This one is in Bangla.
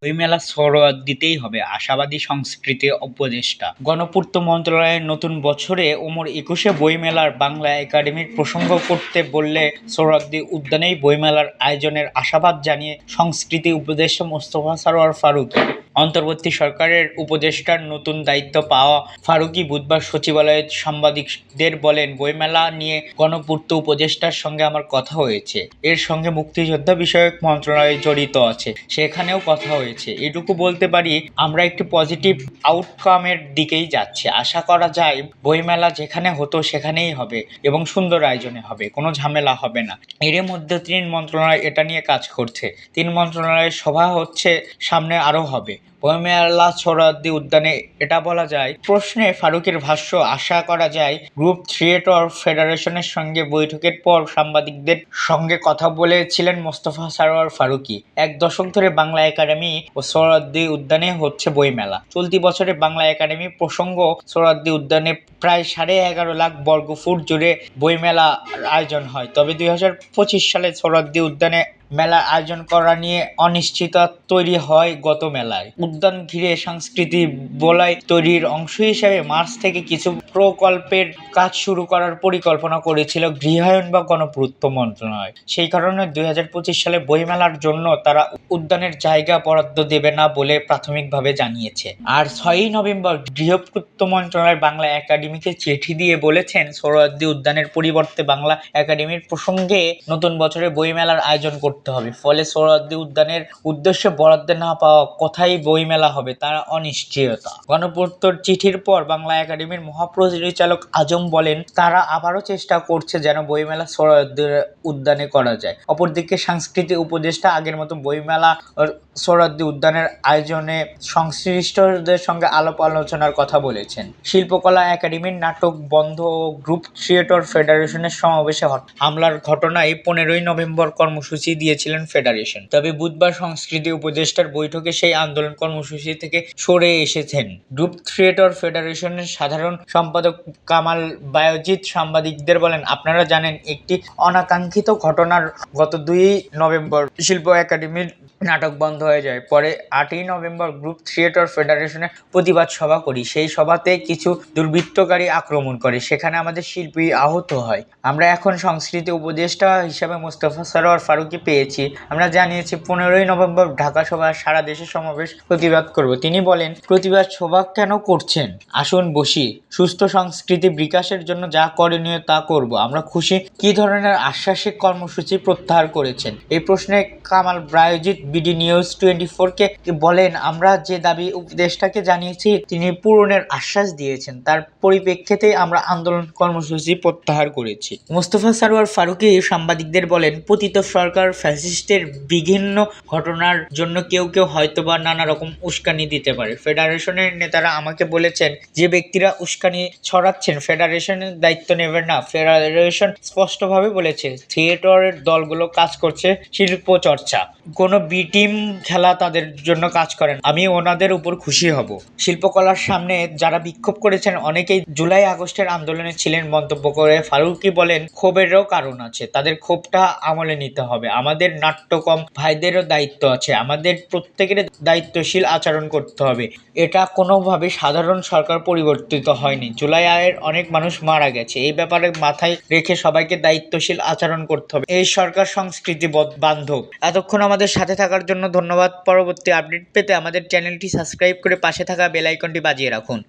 বইমেলা সরোয়ার দিতেই হবে, আশাবাদী সংস্কৃতি উপদেষ্টা। গণপূর্ত মন্ত্রণালয়ের নতুন বছরে ওমর একুশে বইমেলার বাংলা একাডেমির প্রসঙ্গ করতে বললে সোহরাওয়ার্দী উদ্যানেই বইমেলার আয়োজনের আশাবাদ জানিয়ে সংস্কৃতি উপদেষ্টা মোস্তফা সরোয়ার ফারুকী। অন্তর্বর্তী সরকারের উপদেষ্টার নতুন দায়িত্ব পাওয়া ফারুকী বুধবার সচিবালয়ে সাংবাদিকদের বলেন, বইমেলা নিয়ে গণপূর্ত উপদেষ্টার সঙ্গে আমার কথা হয়েছে। এর সঙ্গে মুক্তিযোদ্ধা বিষয়ক মন্ত্রণালয় জড়িত আছে, সেখানেও কথা হয়েছে। এটুকু বলতে পারি, আমরা একটি পজিটিভ আউটকামের দিকেই যাচ্ছি। আশা করা যায় বইমেলা যেখানে হতো সেখানেই হবে এবং সুন্দর আয়োজনে হবে, কোনো ঝামেলা হবে না। এর মধ্যে 3 মন্ত্রণালয় এটা নিয়ে কাজ করছে। 3 মন্ত্রণালয়ের সভা হচ্ছে, সামনে আরও হবে। বইমেলা সোহরাওয়ার্দী উদ্যানে এটা বলা যায়। প্রশ্নে ফারুকের ভাষ্য, আশা করা যায় গ্রুপ থিয়েটার ফেডারেশনের সঙ্গে বৈঠকের পর সাংবাদিকদের সঙ্গে কথা বলেছিলেন মোস্তফা সরোয়ার ফারুকী। 1 দশক ধরে বাংলা একাডেমি ও সোহরাওয়ার্দী উদ্যানে হচ্ছে বইমেলা। চলতি বছরে বাংলা একাডেমি প্রসঙ্গ সোহরাওয়ার্দী উদ্যানে প্রায় 11.5 লাখ বর্গফুট জুড়ে বইমেলা আয়োজন হয়। তবে 2025 সালে সোহরাওয়ার্দী উদ্যানে মেলা আয়োজন করা নিয়ে অনিশ্চয়তা তৈরি হয় গত মেলায়। উদ্যান ঘিরে সাংস্কৃতিক বলয় তৈরির অংশ হিসেবে মার্চ থেকে কিছু প্রকল্পের কাজ শুরু করার পরিকল্পনা করেছিল গৃহায়ন বা গণপূর্ত মন্ত্রণালয়। সেই কারণে 2025 সালে বইমেলার জন্য তারা উদ্যানের জায়গা বরাদ্দ দেবে না বলে প্রাথমিকভাবে জানিয়েছে। আর 6ই নভেম্বর গৃহপূর্ত মন্ত্রণালয় বাংলা একাডেমিকে চিঠি দিয়ে বলেছেন, সোহরাওয়ার্দী উদ্যানের পরিবর্তে বাংলা একাডেমির প্রসঙ্গে নতুন বছরে বইমেলার আয়োজন করতে হবে। ফলে সোহরাওয়ার্দী উদ্যানের উদ্দেশ্যে বরাদ্দ না পাওয়া কোথায় বইমেলা হবে তার অনিশ্চয়তা। গণপূর্তর চিঠির পর বাংলা একাডেমির মহাপরিচালক আজম বলেন, তারা আবারও চেষ্টা করছে যেন বইমেলা সোহরাওয়ার্দী উদ্যানে করা যায়। অপরদিকে সাংস্কৃতিক উপদেষ্টা আগের মতো বইমেলা সোহরাওয়ার্দী উদ্যানের আয়োজনে সংশ্লিষ্টদের সঙ্গে আলাপ আলোচনার কথা বলেছেন। শিল্পকলা একাডেমির নাটক বন্ধ ও গ্রুপ থিয়েটার ফেডারেশনের সমাবেশে হামলার ঘটনায় 15ই নভেম্বর কর্মসূচি দিয়েছিলেন ফেডারেশন। তবে বুধবার সংস্কৃতি উপদেষ্টার বৈঠকে সেই আন্দোলন কর্মসূচি থেকে সরে এসেছেন। গ্রুপ থিয়েটার ফেডারেশনের সাধারণ সম্পাদক কামাল বায়েজিদ সাংবাদিকদের বলেন, আপনারা জানেন একটি অনাকাঙ্ক্ষিত ঘটনার গত 2 নভেম্বর শিল্প একাডেমির নাটক বন্ধ হয়ে যায়। পরে 8ই নভেম্বর গ্রুপ থিয়েটার ফেডারেশনের প্রতিবাদ সভা করি। সেই সভাতে কিছু দুর্বৃত্তকারী আক্রমণ করে, সেখানে আমাদের শিল্পী আহত হয়। আমরা এখন সংস্কৃতি উপদেষ্টা হিসাবে মোস্তফা সরোয়ার ফারুকী পেয়েছি। আমরা জানিয়েছি 15ই নভেম্বর ঢাকা সভায় সারা দেশে সমাবেশ প্রতিবাদ করব। তিনি বলেন, প্রতিবাদ সভা কেন করছেন? আসুন বসি, সুস্থ সংস্কৃতি বিকাশের জন্য যা করণীয় তা করব। আমরা খুশি। কি ধরনের আশ্বাসিক কর্মসূচি প্রত্যাহার করেছেন? এই প্রশ্নে কামাল বায়েজিদ বিডি নিউজ 24-কে বলেন, আমরা যে দাবি উপদেষ্টাকে জানিয়েছি তিনি পূরণের আশ্বাস দিয়েছেন, তার পরিপ্রেক্ষিতেই আমরা আন্দোলন কর্মসূচি প্রত্যাহার করেছি। মোস্তফা সরোয়ার ফারুকী সাংবাদিকদের বলেন, পতিত সরকার ফ্যাসিস্টের বিভিন্ন ঘটনার জন্য কেউ কেউ হয়তোবা নানা রকম উস্কানি দিতে পারে। ফেডারেশনের নেতারা আমাকে বলেছেন, যে ব্যক্তিরা উস্কানি ছড়াচ্ছেন ফেডারেশনের দায়িত্ব নেবেন না। ফেডারেশন স্পষ্টভাবে বলেছে, থিয়েটারের দলগুলো কাজ করছে শিল্প চর্চা, কোনো বি টিম খেলা তাদের জন্য কাজ করেন। আমি ওনাদের উপর খুশি হব। শিল্পকলার সামনে যারা বিক্ষোভ করেছেন অনেকেই জুলাই আগস্টের আন্দোলনে ছিলেন মন্তব্য করে ফারুকী বলেন, ক্ষোভেরও কারণ আছে, তাদের ক্ষোভটা আমলে নিতে হবে। আমাদের নাট্যকম ভাইদেরও দায়িত্ব আছে, আমাদের প্রত্যেকের দায়িত্বশীল আচরণ করতে হবে। এটা কোনোভাবে সাধারণ সরকার পরিবর্তিত হয়নি। জুলাই আয়ের অনেক মানুষ মারা গেছে। এই ব্যাপারে মাথায় রেখে সবাইকে দায়িত্বশীল আচরণ করতে হবে। এই সরকার সংস্কৃতি বান্ধব। এতক্ষণ আমাদের সাথে থাকার জন্য ধন্যবাদ। পরবর্তী আপডেট পেতে আমাদের চ্যানেলটি সাবস্ক্রাইব করে পাশে থাকা বেল আইকনটি বাজিয়ে রাখুন।